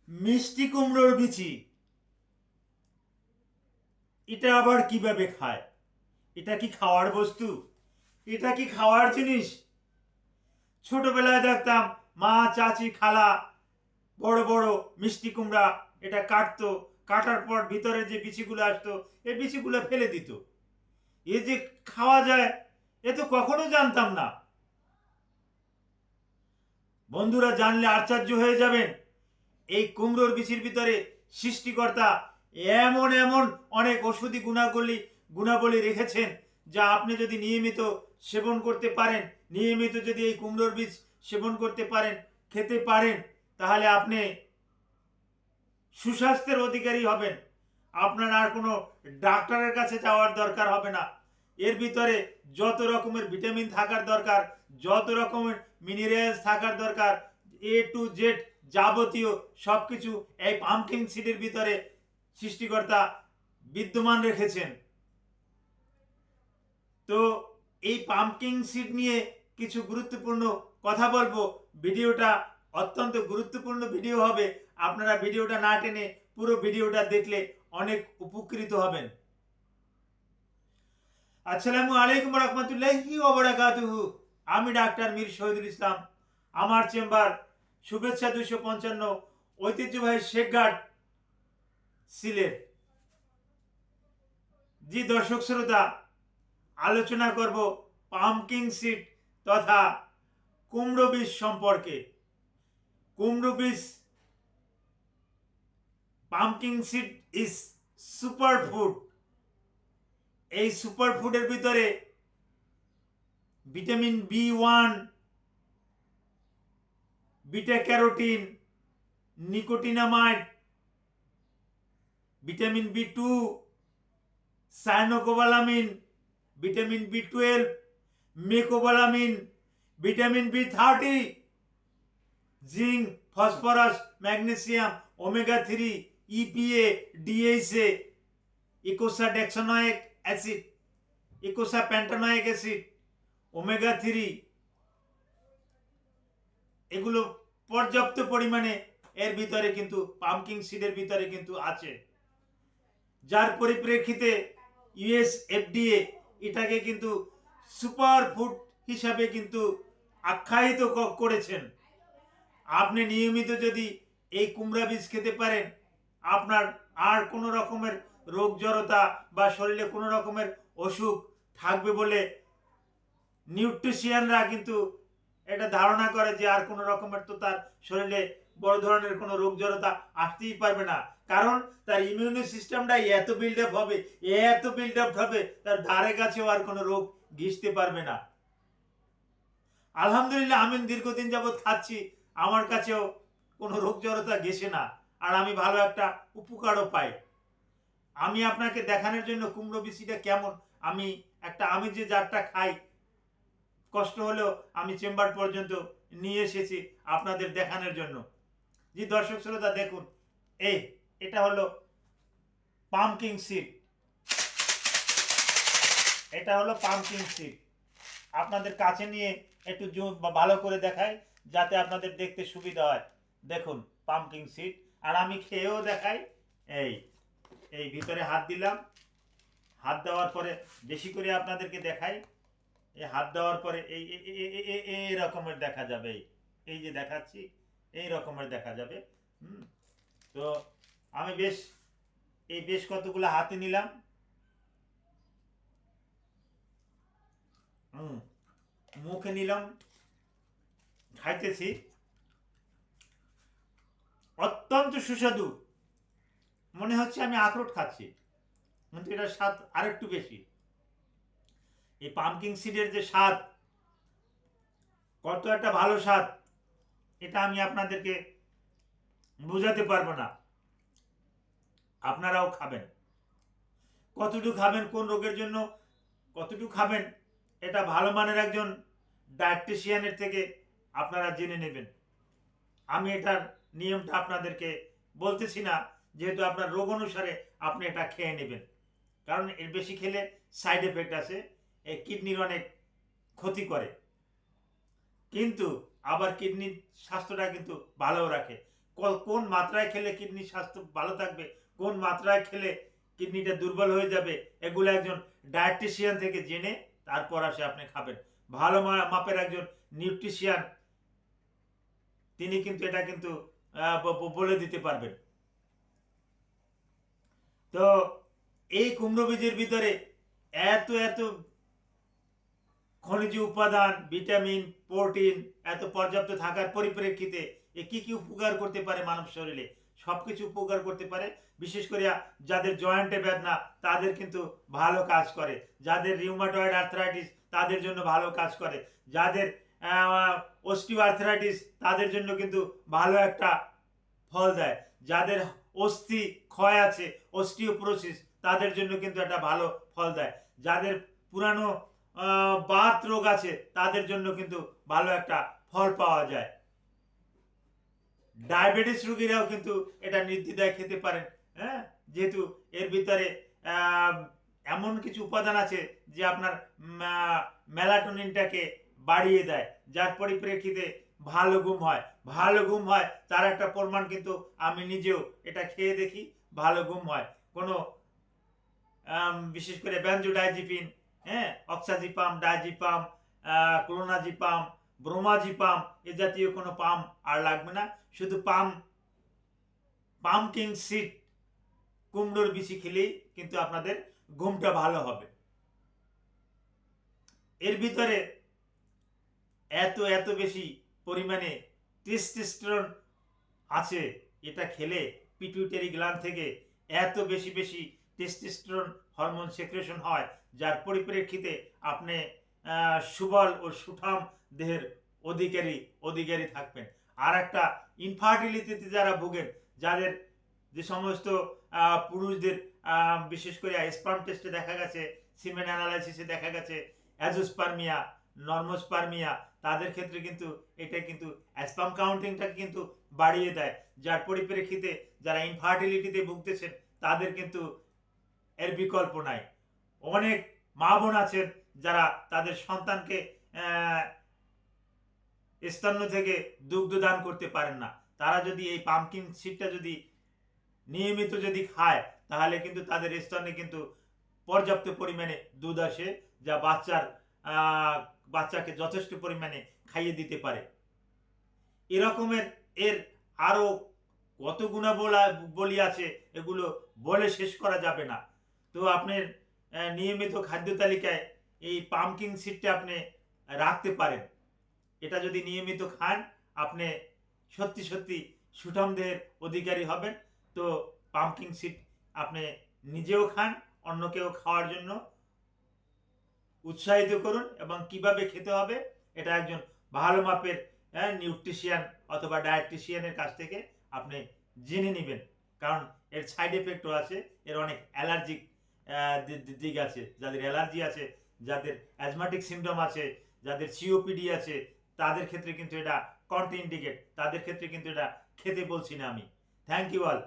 মিষ্টি কুমড়োর বিচি এটা আবার কিভাবে খায়? এটা কি খাওয়ার বস্তু? এটা কি খাওয়ার জিনিস? ছোটবেলায় দেখতাম মা, চাচি, খালা বড় বড় মিষ্টি কুমড়া এটা কাটতো, কাটার পর ভিতরে যে বিচিগুলো আসতো এই বিচিগুলো ফেলে দিত। এ যে খাওয়া যায় এ তো কখনো জানতাম না। বন্ধুরা জানলে আশ্চর্য হয়ে যাবেন। এই কুমড়োর বিচির ভিতরে সৃষ্টিকর্তা এমন এমন অনেক ওষুধি গুণাবলী রেখেছেন, যা আপনি যদি নিয়মিত সেবন করতে পারেন, নিয়মিত যদি এই কুমড়োর বীজ সেবন করতে পারেন, খেতে পারেন, তাহলে আপনি সুস্বাস্থ্যের অধিকারী হবেন। আপনার আর কোনো ডাক্তারের কাছে যাওয়ার দরকার হবে না। এর ভিতরে যত রকমের ভিটামিন থাকার দরকার, যত রকমের মিনারেলস থাকার দরকার, A to Z যাবতীয় সব কিছু এই পাম্পকিন সিডের ভিতরে সৃষ্টিকর্তা বিদ্যমান রেখেছেন। তো এই পাম্পকিন সিড নিয়ে কিছু গুরুত্বপূর্ণ কথা বলবো। ভিডিওটা অত্যন্ত গুরুত্বপূর্ণ ভিডিও হবে। আপনারা ভিডিওটা না টেনে পুরো ভিডিওটা দেখলে অনেক উপকৃত হবেন। আসসালামু আলাইকুম রহমতুল্লাহি ওয়া বারাকাতুহু। আমি ডাক্তার মীর শহীদুল ইসলাম। আমার চেম্বার শুভেচ্ছা 255, ঐতিহ্যবাহী শেখঘাট, সিলেট। জি দর্শক শ্রোতা, আলোচনা করব পাম্পকিন সিড তথা কুমড়ো বীজ সম্পর্কে। কুমড়ো বীজ, pumpkin seed is super food. এই সুপার ফুডের ভিতরে vitamin B1, beta carotene, nicotinamide, vitamin B2, cyanocobalamin, vitamin B12, mecobalamin, vitamin B30, zinc, phosphorus, magnesium, omega 3, EPA, DHA, eicosadexanoic acid, eicosapentaenoic acid, omega 3, এগুলো পর্যাপ্ত পরিমাণে এর ভিতরে কিন্তু পাম্পকিন সিডের ভিতরে কিন্তু আছে, যার পরিপ্রেক্ষিতে FDA এটাকে কিন্তু সুপার ফুড হিসাবে কিন্তু আখ্যায়িত করেছেন। আপনি নিয়মিত যদি এই কুমড়া বীজ খেতে পারেন, আপনার আর কোনো রকমের রোগ জড়তা বা শরীরে কোনো রকমের অসুখ থাকবে বলে নিউট্রিশিয়ানরা কিন্তু এটা ধারণা করে যে আর কোনো রকমের তো তার শরীরে বড় ধরনের কোনো রোগ জড়তা আসতেই পারবে না। কারণ তার ইমিউনি সিস্টেমটা এত বিল্ড আপ হবে তার ধারে কাছেও আর কোনো রোগ ঘিসতে পারবে না। আলহামদুলিল্লাহ, আমি দীর্ঘদিন যাবৎ খাচ্ছি, আমার কাছেও কোনো রোগ জড়তা ঘেসে না, আর আমি ভালো একটা উপকারও পাই। আমি আপনাকে দেখানোর জন্য কুমড়ো বিচিটা কেমন, আমি যে জারটা খাই, কষ্ট হলেও আমি চেম্বার পর্যন্ত নিয়ে এসেছি আপনাদের দেখানোর জন্য। জি দর্শক শ্রোতা দেখুন, এটা হলো পাম্পকিন সিড। এটা হলো পাম্পকিন সিড। আপনাদের কাছে নিয়ে একটু ভালো করে দেখাই যাতে আপনাদের দেখতে সুবিধা হয়। দেখুন পাম্পকিন সিড, আর আমি খেয়েও দেখাই। এই এই ভিতরে হাত দিলাম, হাত দেওয়ার পরে বেশি করে আপনাদেরকে দেখাই। এই হাত দেওয়ার পরে এই রকমের দেখা যাবে, এই যে দেখাচ্ছি এই রকমের দেখা যাবে। তো আমি বেশ কতগুলো হাতে নিলাম। মুখে নিলাম, খাইতেছি, অত্যন্ত সুস্বাদু। মনে হচ্ছে আমি আখরোট খাচ্ছি, কিন্তু এটার স্বাদ আরেকটু বেশি। এই পাম্পকিন সিডের যে স্বাদ, কত একটা ভালো স্বাদ, এটা আমি আপনাদেরকে বোঝাতে পারবো না। আপনারাও খাবেন, কতটুকু খাবেন, কোন রোগের জন্য কতটুকু খাবেন, এটা ভালো মানের একজন ডায়েটিশিয়ানের থেকে আপনারা জেনে নেবেন। আমি এটার নিয়মটা আপনাদেরকে বলতেছি না, যেহেতু আপনার রোগ অনুসারে আপনি এটা খেয়ে নেবেন। কারণ এর বেশি খেলে সাইড এফেক্ট আছে, এই কিডনির অনেক ক্ষতি করে, কিন্তু আবার কিডনির স্বাস্থ্যটা কিন্তু ভালো রাখে। কোন মাত্রায় খেলে কিডনির স্বাস্থ্য ভালো থাকবে, কোন মাত্রায় খেলে কিডনিটা দুর্বল হয়ে যাবে, এগুলো একজন ডায়েটিশিয়ান থেকে জেনে তারপর আসে আপনি খাবেন। ভালো মাপের একজন নিউট্রিশিয়ান তিনি কিন্তু এটা কিন্তু বলে দিতে পারবেন। তো এই কুমড়ো বীজের ভিতরে এত এত খনিজ উপাদান, ভিটামিন, প্রোটিন এত পর্যাপ্ত থাকার পরিপ্রেক্ষিতে এ কি কি উপকার করতে পারে মানব শরীরে, সব কিছু উপকার করতে পারে। বিশেষ করে যাদের জয়েন্টে বেদনা তাদের কিন্তু ভালো কাজ করে, যাদের রিউমাটয়েড আর্থ্রাইটিস তাদের জন্য ভালো কাজ করে, যাদের অস্টিও আর্থ্রাইটিস তাদের জন্য কিন্তু ভালো একটা ফল দেয়, যাদের অস্থি ক্ষয় আছে অস্টিওপোরোসিস তাদের জন্য কিন্তু একটা ভালো ফল দেয়, যাদের পুরানো বাত রোগ আছে তাদের জন্য কিন্তু ভালো একটা ফল পাওয়া যায়। ডায়াবেটিস রোগীরাও কিন্তু এটা নির্দ্বিধায় খেতে পারেন, হ্যাঁ, যেহেতু এর ভিতরে এমন কিছু উপাদান আছে যে আপনার মেলাটোনিনটাকে বাড়িয়ে দেয়, যার পরিপ্রেক্ষিতে ভালো ঘুম হয়। ভালো ঘুম হয় তার একটা প্রমাণ কিন্তু আমি নিজেও এটা খেয়ে দেখি, ভালো ঘুম হয়। কোনো বিশেষ করে বেনজোডাইজিপিন, হ্যাঁ, অক্সাজিপাম, ডাইজিপাম, ক্লোনাজিপাম, ব্রোমাজিপাম এ জাতীয় কোনো পাম আর লাগবে না, শুধু পামকিন সিড কুমড়োর বিচি খেলেই কিন্তু আপনাদের ঘুমটা ভালো হবে। এর ভিতরে এত এত বেশি পরিমাণে টেস্টোস্টেরন আছে, এটা খেলে পিটুইটারি গ্ল্যান্ড থেকে এত বেশি বেশি টেস্টোস্টেরন হরমোন সেক্রেশন হয়, যার পরিপ্রেক্ষিতে আপনি সুবল ও সুঠাম দেহের অধিকারী থাকবেন। আর একটা ইনফার্টিলিটিতে যারা ভোগেন, যাদের যে সমস্ত পুরুষদের বিশেষ করে স্পার্ম টেস্টে দেখা গেছে, সিমেন অ্যানালাইসিসে দেখা গেছে অ্যাজোস্পার্মিয়া, নর্মোস্পার্মিয়া, তাদের ক্ষেত্রে কিন্তু এটা কিন্তু স্পার্ম কাউন্টিংটাকে কিন্তু বাড়িয়ে দেয়, যার পরিপ্রেক্ষিতে যারা ইনফার্টিলিটিতে ভুগতেছেন তাদের কিন্তু এর বিকল্প নাই। অনেক মা বোন আছেন যারা তাদের সন্তানকে স্তন্য থেকে দুগ্ধ দান করতে পারেন না, তারা যদি এই পামকিন সিডটা যদি নিয়মিত যদি খায় তাহলে কিন্তু তাদের স্তনে কিন্তু পর্যাপ্ত পরিমাণে দুধ আসে, যা বাচ্চাকে যথেষ্ট পরিমাণে খাইয়ে দিতে পারে। এরকমের এর আরো কত গুণাবলী আছে, এগুলো বলে শেষ করা যাবে না। তো আপনার নিয়মিত খাদ্য তালিকায় এই পামকিন সিডটা আপনি রাখতে পারেন। এটা যদি নিয়মিত খান আপনি সত্যি সত্যি সুঠাম দেহের অধিকারী হবেন। তো পামকিন সিড আপনি নিজেও খান, অন্যকেও খাওয়ার জন্য উৎসাহিত করুন, এবং কিভাবে খেতে হবে এটা একজন ভালো মাপের নিউট্রিশিয়ান অথবা ডায়েটিশিয়ানের কাছ থেকে আপনি জেনে নেবেন, কারণ এর সাইড এফেক্টও আছে, এর অনেক অ্যালার্জিক দিক আছে। যাদের অ্যালার্জি আছে, যাদের অ্যাজমাটিক সিমটম আছে, যাদের সিওপিডি আছে, তাদের ক্ষেত্রে কিন্তু এটা কন্ট্রাইন্ডিকেট, তাদের ক্ষেত্রে কিন্তু এটা খেতে বলছি না আমি। Thank you all.